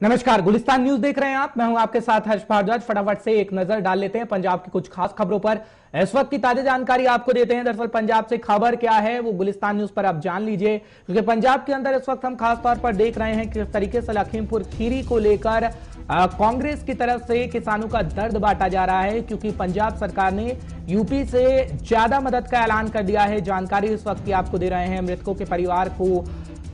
नमस्कार, गुलिस्तान न्यूज देख रहे हैं आप। मैं हूं आपके साथ हर्ष भारद्वाज। फटाफट से एक नजर डाल लेते हैं पंजाब की कुछ खास खबरों पर। इस वक्त की ताजा जानकारी आपको देते हैं। दरअसल पंजाब से खबर क्या है वो गुलिस्तान न्यूज पर आप जान लीजिए, क्योंकि पंजाब के अंदर इस वक्त हम खास तौर पर देख रहे हैं कि किस तरीके से लखीमपुर खीरी को लेकर कांग्रेस की तरफ से किसानों का दर्द बांटा जा रहा है, क्योंकि पंजाब सरकार ने यूपी से ज्यादा मदद का ऐलान कर दिया है। जानकारी इस वक्त की आपको दे रहे हैं। मृतकों के परिवार को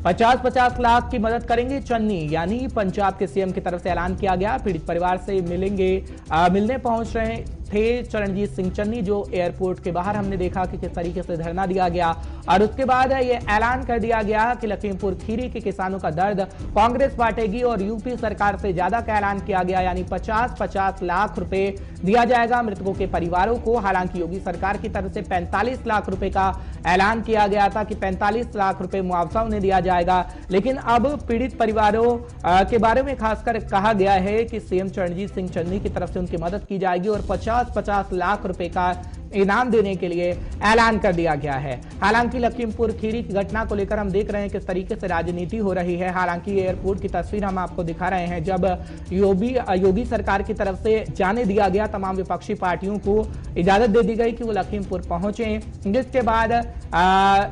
50-50 लाख की मदद करेंगे चन्नी, यानी पंजाब के सीएम की तरफ से ऐलान किया गया। पीड़ित परिवार से मिलने पहुंच रहे थे चरणजीत सिंह चन्नी, जो एयरपोर्ट के बाहर हमने देखा कि किस तरीके से धरना दिया गया और उसके बाद यह ऐलान कर दिया गया कि लखीमपुर खीरी के किसानों का दर्द कांग्रेस बांटेगी और यूपी सरकार से ज्यादा का ऐलान किया गया, यानी 50-50 लाख रुपए दिया जाएगा मृतकों के परिवारों को। हालांकि योगी सरकार की तरफ से 45 लाख रुपए का ऐलान किया गया था कि 45 लाख रुपए मुआवजा उन्हें दिया जाएगा, लेकिन अब पीड़ित परिवारों के बारे में खासकर कहा गया है कि सीएम चरणजीत सिंह चन्नी की तरफ से उनकी मदद की जाएगी और 50-50 लाख रुपए का इनाम देने के लिए ऐलान कर दिया गया है। हालांकि लखीमपुर खीरी की घटना को लेकर हम देख रहे हैं किस तरीके से राजनीति हो रही है। हालांकि एयरपोर्ट की तस्वीर हम आपको दिखा रहे हैं, जब योगी सरकार की तरफ से जाने दिया गया, तमाम विपक्षी पार्टियों को इजाजत दे दी गई कि वो लखीमपुर पहुंचे, जिसके बाद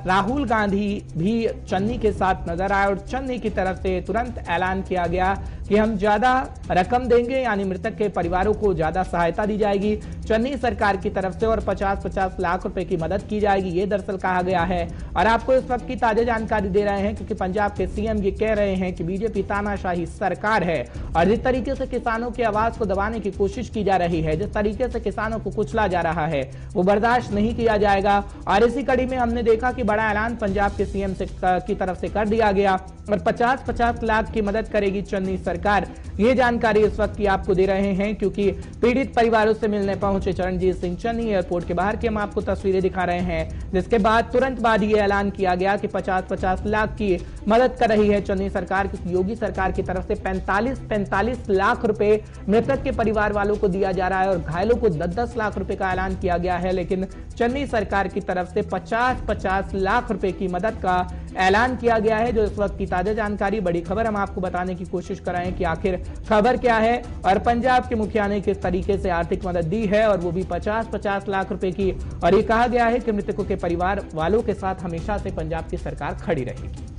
राहुल गांधी भी चन्नी के साथ नजर आए और चन्नी की तरफ से तुरंत ऐलान किया गया कि हम ज्यादा रकम देंगे, यानी मृतक के परिवारों को ज्यादा सहायता दी जाएगी चन्नी सरकार की तरफ से और 50-50 लाख रुपए की मदद की जाएगी, ये दरअसल कहा गया है। और आपको इस वक्त की ताजा जानकारी दे रहे हैं, क्योंकि पंजाब के सीएम ये कह रहे हैं कि बीजेपी तानाशाही सरकार है और जिस तरीके से किसानों की आवाज को दबाने की कोशिश की जा रही है, जिस तरीके से किसानों को कुचला जा रहा है, वो बर्दाश्त नहीं किया जाएगा। और इसी कड़ी में हमने देखा कि बड़ा ऐलान पंजाब के सीएम की तरफ से कर दिया गया और 50-50 लाख की मदद करेगी चन्नी सरकार। ये जानकारी इस वक्त की आपको दे रहे हैं, क्योंकि पीड़ित परिवारों से मिलने पहुंचे चरणजीत सिंह चन्नी एयरपोर्ट के बाहर की हम आपको तस्वीरें दिखा रहे हैं, जिसके बाद तुरंत बाद ये ऐलान किया गया कि 50-50 लाख की मदद कर रही है चन्नी सरकार, क्योंकि योगी सरकार की तरफ से 45 लाख रुपए मृतक के परिवार वालों को दिया जा रहा है और घायलों को 10-10 लाख रुपए का ऐलान किया गया है, लेकिन चन्नी सरकार की तरफ से 50-50 लाख रुपए की मदद का ऐलान किया गया है। जो इस वक्त की ताजा जानकारी, बड़ी खबर हम आपको बताने की कोशिश कर रहे हैं कि आखिर खबर क्या है और पंजाब के मुखिया ने किस तरीके से आर्थिक मदद दी है, और वो भी 50-50 लाख रुपए की। और ये कहा गया है कि मृतकों के परिवार वालों के साथ हमेशा से पंजाब की सरकार खड़ी रहेगी।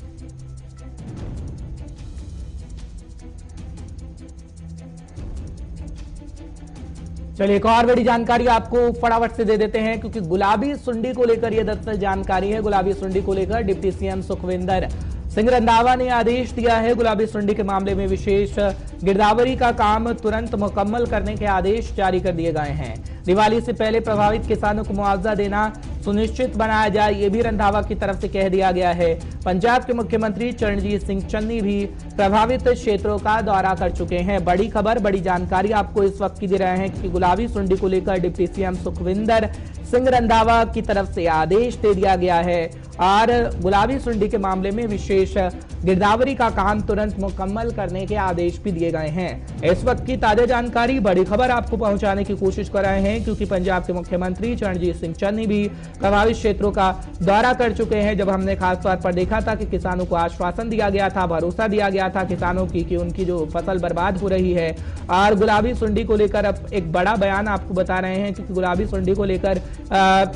चलिए एक और बड़ी जानकारी आपको फटाफट से दे देते हैं, क्योंकि गुलाबी सुंडी को लेकर यह दरअसल जानकारी है। गुलाबी सुंडी को लेकर डिप्टी सीएम सुखविंदर सिंह रंधावा ने आदेश दिया है। गुलाबी सुंडी के मामले में विशेष गिरदावरी का काम तुरंत मुकम्मल करने के आदेश जारी कर दिए गए हैं। दिवाली से पहले प्रभावित किसानों को मुआवजा देना सुनिश्चित बनाया जाए, ये भी रंधावा की तरफ से कह दिया गया है। पंजाब के मुख्यमंत्री चरणजीत सिंह चन्नी भी प्रभावित क्षेत्रों का दौरा कर चुके हैं। बड़ी खबर, बड़ी जानकारी आपको इस वक्त की दे रहे हैं कि गुलाबी सुंडी को लेकर डिप्टी सीएम सुखविंदर सिंह रंधावा की तरफ से आदेश दे दिया गया है और गुलाबी सुंडी के मामले में विशेष गिरदावरी का काम तुरंत मुकम्मल करने के आदेश भी दिए गए हैं। इस वक्त की ताजा जानकारी, बड़ी खबर आपको पहुंचाने की कोशिश कर रहे हैं, क्योंकि पंजाब के मुख्यमंत्री चरणजीत सिंह चन्नी भी प्रभावित क्षेत्रों का दौरा कर चुके हैं। जब हमने खास तौर पर देखा था कि किसानों को आश्वासन दिया गया था, भरोसा दिया गया था किसानों की कि उनकी जो फसल बर्बाद हो रही है, और गुलाबी सुंडी को लेकर अब एक बड़ा बयान आपको बता रहे हैं, क्योंकि गुलाबी सुंडी को लेकर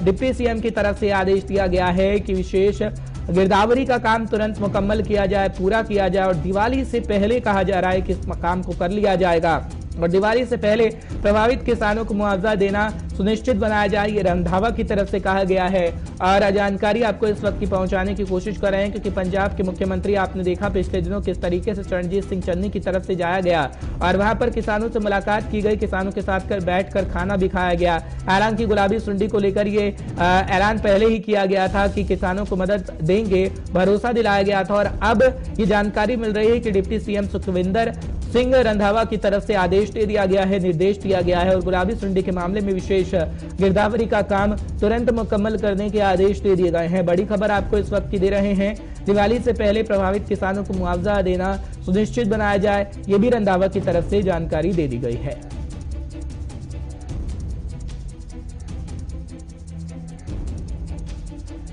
डिप्टी सीएम की तरफ से आदेश दिया गया है कि विशेष गिरदावरी का काम तुरंत मुकम्मल किया जाए, पूरा किया जाए और दिवाली से पहले कहा जा रहा है कि इस काम को कर लिया जाएगा और दिवाली से पहले प्रभावित किसानों को मुआवजा देना सुनिश्चित बनाया जाए, ये रंधावा की तरफ से कहा गया है। और जानकारी आपको इस वक्त की पहुंचाने की कोशिश कर रहे हैं, क्योंकि पंजाब के मुख्यमंत्री आपने देखा पिछले दिनों किस तरीके से चरणजीत सिंह चन्नी की तरफ से जाया गया और वहां पर किसानों से मुलाकात की गई, किसानों के साथ बैठकर खाना भी खाया गया। हालांकि गुलाबी सुंडी को लेकर ये ऐलान पहले ही किया गया था कि किसानों को मदद देंगे, भरोसा दिलाया गया था, और अब ये जानकारी मिल रही है कि डिप्टी सीएम सुखविंदर सिंह रंधावा की तरफ से आदेश दे दिया गया है, निर्देश दिया गया है और गुलाबी सुंडी के मामले में विशेष गिरदावरी का काम तुरंत मुकम्मल करने के आदेश दे दिए गए हैं। बड़ी खबर आपको इस वक्त की दे रहे हैं, दिवाली से पहले प्रभावित किसानों को मुआवजा देना सुनिश्चित बनाया जाए, ये भी रंधावा की तरफ से जानकारी दे दी गई है।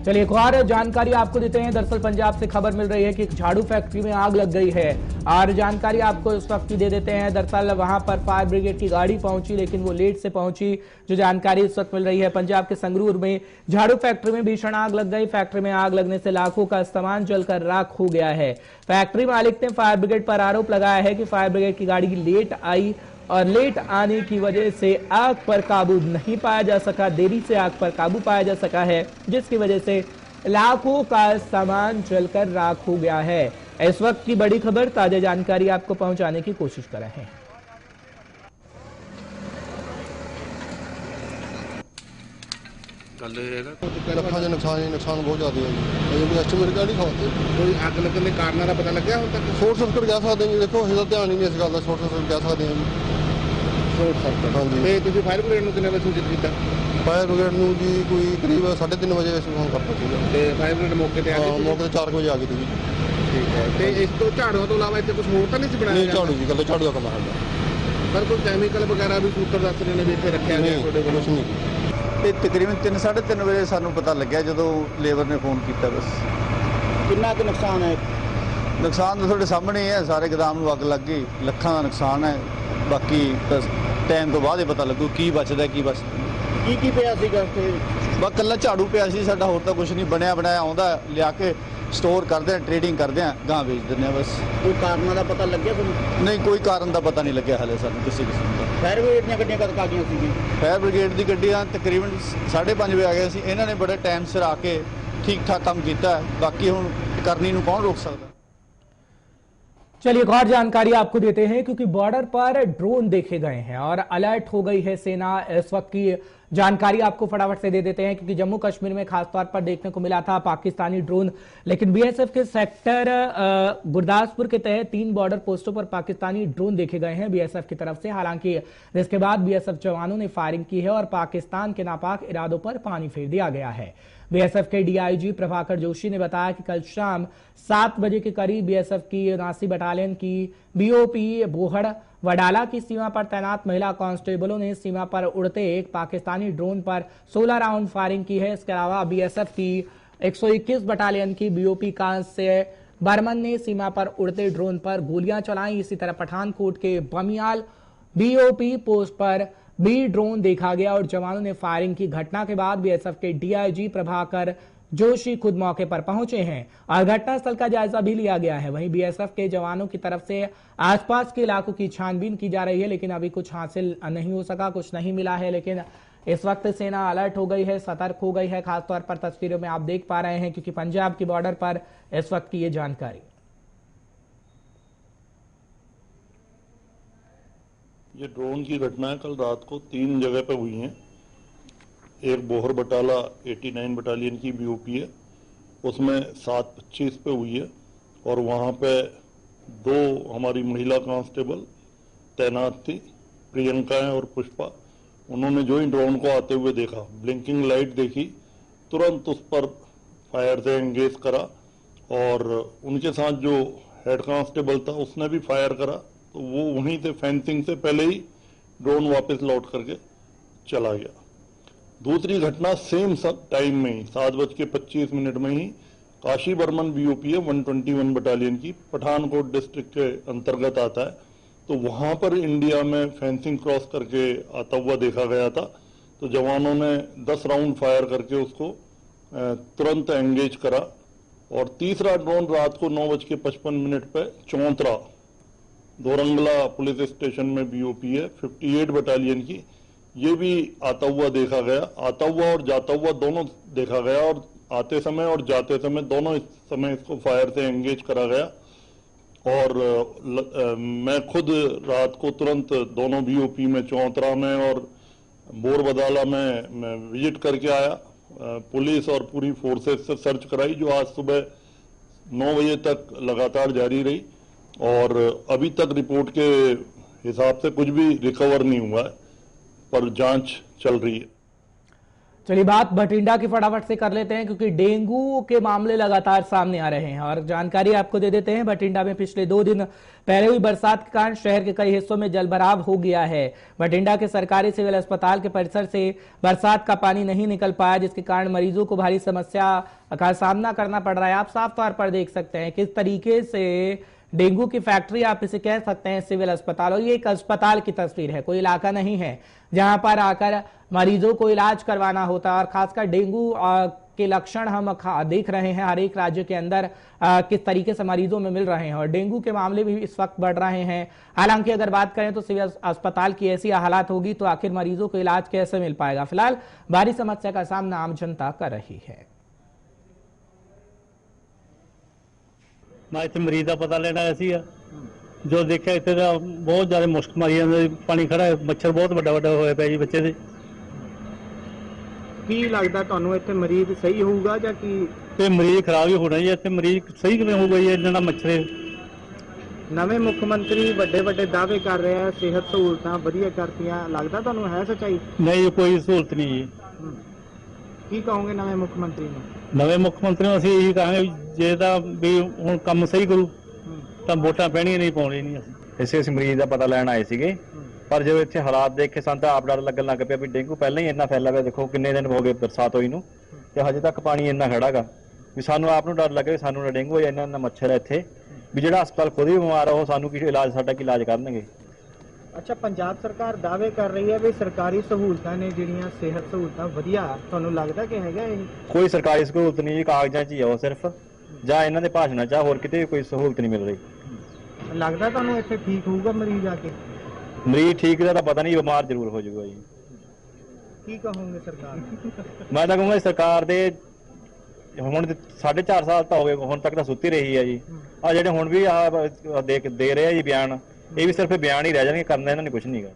चलिए एक और जानकारी आपको देते हैं। दरअसल पंजाब से खबर मिल रही है कि एक झाड़ू फैक्ट्री में आग लग गई है और जानकारी आपको इस वक्त की दे देते हैं। दरअसल वहां पर फायर ब्रिगेड की गाड़ी पहुंची, लेकिन वो लेट से पहुंची। जो जानकारी इस वक्त मिल रही है, पंजाब के संगरूर में झाड़ू फैक्ट्री में भीषण आग लग गई। फैक्ट्री में आग लगने से लाखों का सामान जलकर राख हो गया है। फैक्ट्री मालिक ने फायर ब्रिगेड पर आरोप लगाया है कि फायर ब्रिगेड की गाड़ी लेट आई और लेट आने की वजह से आग पर काबू नहीं पाया जा सका। देरी से आग पर काबू पाया जा सका है, जिसकी वजह से लाखों का सामान जलकर राख हो गया है। इस वक्त की बड़ी खबर, ताजा जानकारी आपको पहुंचाने की कोशिश कर रहे हैं। ਲੱਖਾਂ ਦਾ ਨੁਕਸਾਨ ਬਹੁਤ ਜ਼ਿਆਦਾ ਹੈ ਜੀ। ਅਜੇ ਕੋਈ ਐਸਟੀਮੇਟ ਕਿਆ ਨਹੀਂ ਖਾਤੇ। ਕੋਈ ਅੱਗ ਲੱਗਣ ਦੇ ਕਾਰਨਾਂ ਦਾ ਪਤਾ ਲੱਗਿਆ ਹੁਣ ਤੱਕ? ਸ਼ੋਰਟ ਸਰਕਟ ਕਹਿ ਸਕਦੇ ਜੀ। ਦੇਖੋ ਅਸੀਂ ਤਾਂ ਧਿਆਨ ਹੀ ਨਹੀਂ ਇਸ ਗੱਲ ਦਾ। ਸ਼ੋਰਟ ਸਰਕਟ ਕਹਿ ਸਕਦੇ ਹਾਂ ਜੀ। Short circuit. ਹਾਂਜੀ। ਤੇ ਤੁਸੀਂ ਫਾਇਰ ਬ੍ਰਿਗੇਡ ਨੂੰ ਕਿੰਨੇ ਵਜੇ ਸੂਚਿਤ ਕੀਤਾ? ਫਾਇਰ ਬ੍ਰਿਗੇਡ ਨੂੰ ਜੀ ਕੋਈ ਕਰੀਬ 3:30 ਵਜੇ ਅਸੀਂ ਫੋਨ ਕਰਤਾ ਸੀਗਾ। ਤੇ ਫਾਇਰ ਬ੍ਰਿਗੇਡ ਮੌਕੇ ਤੇ ਆ ਗਈ? ਮੌਕੇ ਤੇ 4 ਵਜੇ ਆ ਗਈ ਸੀ। ਠੀਕ ਹੈ। ਤੇ ਇਸ ਤੋਂ ਝਾੜੂਆਂ ਤੋਂ ਇਲਾਵਾ ਇੱਥੇ ਕੁਝ ਹੋਰ ਤਾਂ ਨਹੀਂ ਸੀ ਬਣਾਇਆ? ਨਹੀਂ ਝਾੜੂ ਜੀ, ਕੱਲੇ ਝਾੜੂ ਦਾ ਕੰਮ ਹੈ। ਪਰ ਕੋਈ ਕੈਮੀਕਲ ਵਗੈਰਾ ਵੀ ਸੂਤਰ ਦੱਸ ਰਹੇ ਨੇ ਵੀ ਇੱਥੇ ਰੱਖਿਆ ਗਿਆ ਤੁਹਾਡੇ ਕੋਲ? ਕੁਛ ਨਹੀਂ। ਤੇ ਤਕਰੀਬਨ 3-3:30 ਵਜੇ ਸਾਨੂੰ ਪਤਾ ਲੱਗਿਆ ਜਦੋਂ ਲੇਬਰ ਨੇ ਫੋਨ ਕੀਤਾ। ਬਸ ਕਿੰਨਾ ਕੁ ਨੁਕਸਾਨ ਹੈ? ਨੁਕਸਾਨ ਤਾਂ ਤੁਹਾਡੇ ਸਾਹਮਣੇ ਹੀ ਹੈ। ਸਾਰੇ ਗੋਦਾਮ ਨੂੰ ਅੱਗ ਲੱਗ ਗਈ, ਲੱਖਾਂ ਦਾ ਨੁਕਸਾਨ ਹੈ। ਬਾਕੀ ਟਾਈਮ ਤੋਂ ਬਾਅਦ ਹੀ ਪਤਾ ਲੱਗੂ ਕੀ ਬਚਦਾ ਕੀ ਬਚਦਾ। ਕੀ ਪਿਆ ਸੀਗਾ ਇੱਥੇ? ਬਸ ਇਕੱਲਾ ਝਾੜੂ ਪਿਆ ਸੀ ਸਾਡਾ, ਹੋਰ ਤਾਂ ਕੁਝ ਨਹੀਂ। ਬਣਿਆ ਬਣਾਇਆ ਆਉਂਦਾ ਲਿਆ ਕੇ ਸਟੋਰ ਕਰਦੇ ਆ, ਟ੍ਰੇਡਿੰਗ ਕਰਦੇ ਆ, ਗਾਂ ਵੇਚ ਦਿੰਦੇ ਆ ਬਸ। ਕੋਈ ਕਾਰਨਾਂ ਦਾ ਪਤਾ ਲੱਗਿਆ ਤੁਹਾਨੂੰ? ਨਹੀਂ, ਕੋਈ ਕਾਰਨ ਦਾ ਪਤਾ ਨਹੀਂ ਲੱਗਿਆ ਹਾਲੇ ਸਾਨੂੰ ਕਿਸੇ ਕਿਸਮ ਦਾ। ਫਾਇਰ ਬ੍ਰਿਗੇਡ ਦੀਆਂ ਗੱਡੀਆਂ ਕਦ ਆ ਗਈਆਂ ਸੀਗੀਆਂ? ਫਾਇਰ ਬ੍ਰਿਗੇਡ ਦੀ ਗੱਡੀਆਂ ਤਕਰੀਬਨ 5:30 ਵਜੇ ਆ ਗਏ ਸੀ। ਇਹਨਾਂ ਨੇ ਬੜੇ ਟਾਈਮ ਸਿਰ ਆ ਕੇ ਠੀਕ ਠਾਕ ਕੰਮ ਕੀਤਾ। ਬਾਕੀ ਹੁਣ ਕਰਨੀ ਨੂੰ कौन रोक सकता। चलिए एक और जानकारी आपको देते हैं, क्योंकि बॉर्डर पर ड्रोन देखे गए हैं और अलर्ट हो गई है सेना। इस वक्त की जानकारी आपको फटाफट से दे देते हैं, क्योंकि जम्मू कश्मीर में खासतौर पर देखने को मिला था पाकिस्तानी ड्रोन, लेकिन बीएसएफ के सेक्टर गुरदासपुर के तहत 3 बॉर्डर पोस्टों पर पाकिस्तानी ड्रोन देखे गए हैं बीएसएफ की तरफ से। हालांकि इसके बाद बीएसएफ जवानों ने फायरिंग की है और पाकिस्तान के नापाक इरादों पर पानी फेर दिया गया है। बीएसएफ के डीआईजी प्रभाकर जोशी ने बताया कि कल शाम 7 बजे के करीब बीएसएफ की 79 बटालियन की बीओपी बोहड़ वडाला की सीमा पर तैनात महिला कांस्टेबलों ने सीमा पर उड़ते एक पाकिस्तानी ड्रोन पर 16 राउंड फायरिंग की है। इसके अलावा बीएसएफ की 121 बटालियन की बीओपी कांस्य बर्मन ने सीमा पर उड़ते ड्रोन पर गोलियां चलाई। इसी तरह पठानकोट के बमियाल बीओपी पोस्ट पर बी ड्रोन देखा गया और जवानों ने फायरिंग की। घटना के बाद बीएसएफ के डीआईजी प्रभाकर जोशी खुद मौके पर पहुंचे हैं और घटनास्थल का जायजा भी लिया गया है। वहीं बीएसएफ के जवानों की तरफ से आसपास के इलाकों की छानबीन की जा रही है, लेकिन अभी कुछ हासिल नहीं हो सका, कुछ नहीं मिला है। लेकिन इस वक्त सेना अलर्ट हो गई है, सतर्क हो गई है। खासतौर पर तस्वीरों में आप देख पा रहे हैं, क्योंकि पंजाब की बॉर्डर पर इस वक्त की ये जानकारी। ये ड्रोन की घटनाएं कल रात को 3 जगह पे हुई हैं। एक बोहर बटाला 89 बटालियन की बीओपी है, उसमें 7:25 पे हुई है और वहाँ पे 2 हमारी महिला कांस्टेबल तैनात थी, प्रियंका और पुष्पा। उन्होंने जो ही ड्रोन को आते हुए देखा, ब्लिंकिंग लाइट देखी, तुरंत उस पर फायर से एंगेज करा और उनके साथ जो हेड कांस्टेबल था उसने भी फायर करा, तो वो वहीं से फेंसिंग से पहले ही ड्रोन वापस लौट करके चला गया। दूसरी घटना सेम सब टाइम में ही 7:25 में ही काशी बर्मन बीओपी है 121 बटालियन की, पठानकोट डिस्ट्रिक्ट के अंतर्गत आता है। तो वहां पर इंडिया में फेंसिंग क्रॉस करके आता हुआ देखा गया था। तो जवानों ने 10 राउंड फायर करके उसको तुरंत एंगेज करा। और तीसरा ड्रोन रात को 9:55 पे चौंतरा दोरंगला पुलिस स्टेशन में बीओपी है 58 बटालियन की, ये भी आता हुआ देखा गया। आता हुआ और जाता हुआ दोनों देखा गया और आते समय और जाते समय दोनों समय इसको फायर से एंगेज करा गया। और मैं खुद रात को तुरंत दोनों बीओपी में, चौंतरा में और बोरबदाला में मैं विजिट करके आया। पुलिस और पूरी फोर्सेस से सर्च कराई, जो आज सुबह 9 बजे तक लगातार जारी रही और अभी तक रिपोर्ट के हिसाब से कुछ भी रिकवर नहीं हुआ है, पर जांच चल रही है। चलिए बात भटिंडा की फटाफट से कर लेते हैं, क्योंकि डेंगू के मामले लगातार सामने आ रहे हैं और जानकारी आपको दे देते हैं। भटिंडा में पिछले 2 दिन पहले हुई बरसात के कारण शहर के कई हिस्सों में जलभराव हो गया है। भटिंडा के सरकारी सिविल अस्पताल के परिसर से बरसात का पानी नहीं निकल पाया, जिसके कारण मरीजों को भारी समस्या का सामना करना पड़ रहा है। आप साफ तौर पर देख सकते हैं किस तरीके से डेंगू की फैक्ट्री, आप इसे कह सकते हैं, सिविल अस्पताल। और ये एक अस्पताल की तस्वीर है, कोई इलाका नहीं है जहां पर आकर मरीजों को इलाज करवाना होता है। और खासकर डेंगू के लक्षण हम देख रहे हैं हर एक राज्य के अंदर किस तरीके से मरीजों में मिल रहे हैं और डेंगू के मामले भी इस वक्त बढ़ रहे हैं। हालांकि अगर बात करें तो सिविल अस्पताल की ऐसी हालात होगी तो आखिर मरीजों को इलाज कैसे मिल पाएगा। फिलहाल भारी समस्या का सामना आम जनता कर रही है। मैं इतने मरीज का पता लेना आया सीगा, जो देखा इतने का बहुत ज्यादा मुश्क मारी जाते, पानी खड़ा है, मच्छर बहुत ਵੱਡਾ ਹੋਇਆ ਪਿਆ ਜੀ ਬੱਚੇ ਦੇ। ਕੀ ਲੱਗਦਾ ਤੁਹਾਨੂੰ ਇੱਥੇ ਮਰੀਜ਼ ਸਹੀ ਹੋਊਗਾ ਜਾਂ ਕੀ ਤੇ ਮਰੀਜ਼ ਖਰਾਬ ਹੀ ਹੋਣਾ ਜੀ, ਇੱਥੇ ਮਰੀਜ਼ ਸਹੀ ਕਿਵੇਂ ਹੋਊਗਾ ਜੀ ਇਹਨਾਂ ਦਾ ਮੱਛਰ ਹੈ। ਨਵੇਂ ਮੁੱਖ ਮੰਤਰੀ ਵੱਡੇ ਵੱਡੇ ਦਾਅਵੇ ਕਰ ਰਹੇ ਆ, ਸਿਹਤ ਸਹੂਲਤਾਂ ਵਧੀਆ ਕਰਤੀਆਂ, ਲੱਗਦਾ ਤੁਹਾਨੂੰ ਹੈ ਸੱਚਾਈ? ਨਹੀਂ ਕੋਈ ਸਹੂਲਤ ਨਹੀਂ ਜੀ। ਕੀ ਕਹੋਗੇ ਨਵੇਂ ਮੁੱਖ ਮੰਤਰੀ ਨੂੰ? ਨਵੇਂ ਮੁੱਖ ਮੰਤਰੀ ਨੂੰ ਅਸੀਂ ਇਹੀ ਕਹਾਂਗੇ ਜੇ ਤਾਂ ਵੀ ਹੁਣ ਕੰਮ ਸਹੀ ਕਰੂ ਤਾਂ ਵੋਟਾਂ ਪੈਣੀਆਂ ਨਹੀਂ ਪਾਉਣੀਆਂ ਨਹੀਂ। ਇਸੇ ਅਸੀਂ ਮਰੀਜ਼ ਦਾ ਪਤਾ ਲੈਣ ਆਏ ਸੀਗੇ, ਪਰ ਜਦੋਂ ਇੱਥੇ ਹਾਲਾਤ ਦੇਖ ਕੇ ਸਾਨੂੰ ਤਾਂ ਆਪ ਡਰ ਲੱਗਣ ਲੱਗ ਪਿਆ ਵੀ ਡੇਂਗੂ ਪਹਿਲਾਂ ਹੀ ਇੰਨਾ ਫੈਲਿਆ ਪਿਆ। ਦੇਖੋ ਕਿੰਨੇ ਦਿਨ ਹੋ ਗਏ ਬਰਸਾਤ ਹੋਈ ਨੂੰ ਤੇ ਹਜੇ ਤੱਕ ਪਾਣੀ ਇੰਨਾ ਖੜਾਗਾ ਵੀ ਸਾਨੂੰ ਆਪ ਨੂੰ ਡਰ ਲੱਗੇ ਵੀ ਸਾਨੂੰ ਨਾ ਡੇਂਗੂ ਹੋਇਆ, ਇੰਨਾ ਮੱਛਰ ਹੈ ਇੱਥੇ ਵੀ ਜਿਹੜਾ ਹਸਪਤਾਲ ਖੁਦ ਹੀ ਬਿਮਾਰ ਆ ਉਹ ਸਾਨੂੰ ਕੀ ਇਲਾਜ, ਸਾਡਾ ਕੀ ਇਲਾਜ ਕਰਨਗੇ। ਅੱਛਾ, ਪੰਜਾਬ ਸਰਕਾਰ ਦਾਅਵੇ ਕਰ ਰਹੀ ਹੈ ਵੀ ਸਰਕਾਰੀ ਸਹੂਲਤਾਂ ਨੇ ਜਿਹੜੀਆਂ ਸਿਹਤ ਸਹੂਲਤਾਂ ਵਧੀਆ, ਤੁਹਾਨੂੰ ਲੱਗਦਾ ਕਿ ਹੈਗਾ ਇਹ? ਕੋਈ ਸਰਕਾਰੀ ਸਹੂਲਤ ਨਹੀਂ ਜੀ, ਕਾਗਜ਼ਾਂ 'ਚ ਹੀ ਆ ਉਹ ਸਿਰਫ, ਜਾਂ ਇਹਨਾਂ ਦੇ ਭਾਸ਼ਣਾਂ 'ਚ, ਹੋਰ ਕਿਤੇ ਕੋਈ ਸਹੂਲਤ ਨਹੀਂ ਮਿਲ ਰਹੀ। ਲੱਗਦਾ ਤੁਹਾਨੂੰ ਇੱਥੇ ਠੀਕ ਹੋਊਗਾ ਮਰੀਜ਼ ਆ ਕੇ? ਮਰੀਜ਼ ਠੀਕ ਦਾ ਤਾਂ ਪਤਾ ਨਹੀਂ, ਬਿਮਾਰ ਜ਼ਰੂਰ ਹੋ ਜਾਊਗਾ ਜੀ। ਕੀ ਕਹੋਗੇ ਸਰਕਾਰ ਨੂੰ? ਮੈਂ ਤਾਂ ਕਹੂੰਗਾ ਸਰਕਾਰ ਦੇ ਹੁਣ 4.5 ਸਾਲ ਤਾਂ ਹੋ ਗਏ, ਹੁਣ ਤੱਕ ਤਾਂ ਸੁੱਤੀ ਰਹੀ ਹੈ ਜੀ। ਆ ਜਿਹੜੇ ਹੁਣ ਵੀ ਦੇ ਰਹੇ ਆ ਜੀ ਬਿਆਨ, ये भी सिर्फ बयान ही रह जाएंगे, करना इन्होंने कुछ नहीं कर।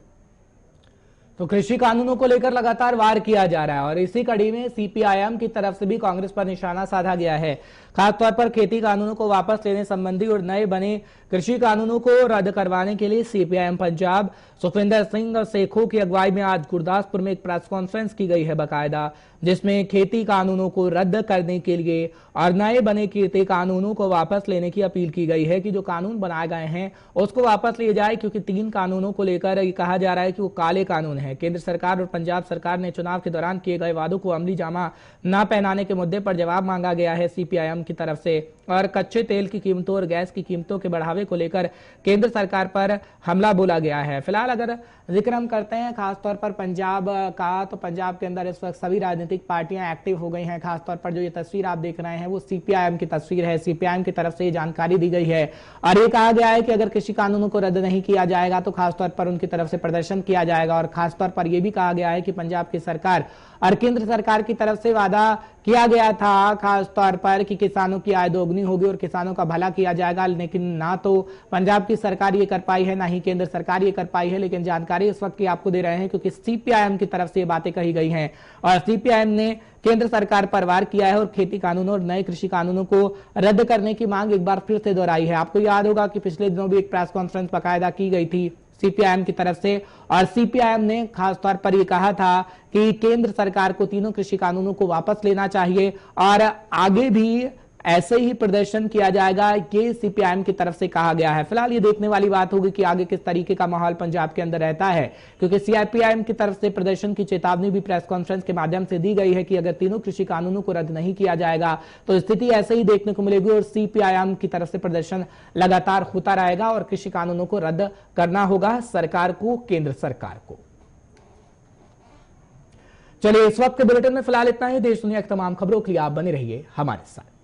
तो कृषि कानूनों को लेकर लगातार वार किया जा रहा है और इसी कड़ी में सीपीआईएम की तरफ से भी कांग्रेस पर निशाना साधा गया है। खासतौर पर खेती कानूनों को वापस लेने संबंधी और नए बने कृषि कानूनों को रद्द करवाने के लिए सीपीआईएम पंजाब सुखविंदर सिंह और शेखों की अगुवाई में आज गुरदासपुर में एक प्रेस कॉन्फ्रेंस की गई है बाकायदा, जिसमें खेती कानूनों को रद्द करने के लिए और नए बने खेती कानूनों को वापस लेने की अपील की गई है कि जो कानून बनाए गए हैं उसको वापस लिए जाए, क्योंकि 3 कानूनों को लेकर ये कहा जा रहा है कि वो काले कानून है। केंद्र सरकार और पंजाब सरकार ने चुनाव के दौरान किए गए वादों को अमली जामा न पहनाने के मुद्दे पर जवाब मांगा गया है सीपीआईएम की तरफ से। और कच्चे तेल की कीमतों और गैस की कीमतों के बढ़ावे को लेकर केंद्र सरकार पर हमला बोला गया है। फिलहाल अगर जिक्र हम करते हैं खासतौर पर पंजाब का, तो पंजाब के अंदर इस वक्त सभी राजनीतिक पार्टियां एक्टिव हो गई हैं। खासतौर पर जो ये तस्वीर आप देख रहे हैं वो सीपीआईएम की तस्वीर है। सीपीआईएम की तरफ से ये जानकारी दी गई है और ये कहा गया है कि अगर कृषि कानूनों को रद्द नहीं किया जाएगा तो खासतौर पर उनकी तरफ से प्रदर्शन किया जाएगा। और खासतौर पर यह भी कहा गया है कि पंजाब की सरकार और केंद्र सरकार की तरफ से वादा किया गया था खासतौर पर कि किसानों की आय दोगुनी होगी और किसानों का भला किया जाएगा, लेकिन ना तो पंजाब की सरकार ये कर पाई है ना ही केंद्र सरकार ये कर पाई है। लेकिन जानकारी इस वक्त की आपको दे रहे हैं क्योंकि सीपीआईएम की तरफ से ये बातें कही गई हैं और सीपीआईएम ने केंद्र सरकार पर वार किया है और खेती कानूनों और नए कृषि कानूनों को रद्द करने की मांग एक बार फिर से दोहराई है। आपको याद होगा कि पिछले दिनों भी एक प्रेस कॉन्फ्रेंस बाकायदा की गई थी सीपीआईएम की तरफ से और सीपीआईएम ने खासतौर पर यह कहा था कि केंद्र सरकार को 3 कृषि कानूनों को वापस लेना चाहिए और आगे भी ऐसे ही प्रदर्शन किया जाएगा, ये सीपीआईएम की तरफ से कहा गया है। फिलहाल ये देखने वाली बात होगी कि आगे किस तरीके का माहौल पंजाब के अंदर रहता है, क्योंकि सीपीआईएम की तरफ से प्रदर्शन की चेतावनी भी प्रेस कॉन्फ्रेंस के माध्यम से दी गई है कि अगर 3 कृषि कानूनों को रद्द नहीं किया जाएगा तो स्थिति ऐसे ही देखने को मिलेगी और सीपीआईएम की तरफ से प्रदर्शन लगातार होता रहेगा और कृषि कानूनों को रद्द करना होगा सरकार को, केंद्र सरकार को। चलिए इस वक्त के बुलेटिन में फिलहाल इतना ही। देश दुनिया की तमाम खबरों के लिए आप बने रहिए हमारे साथ।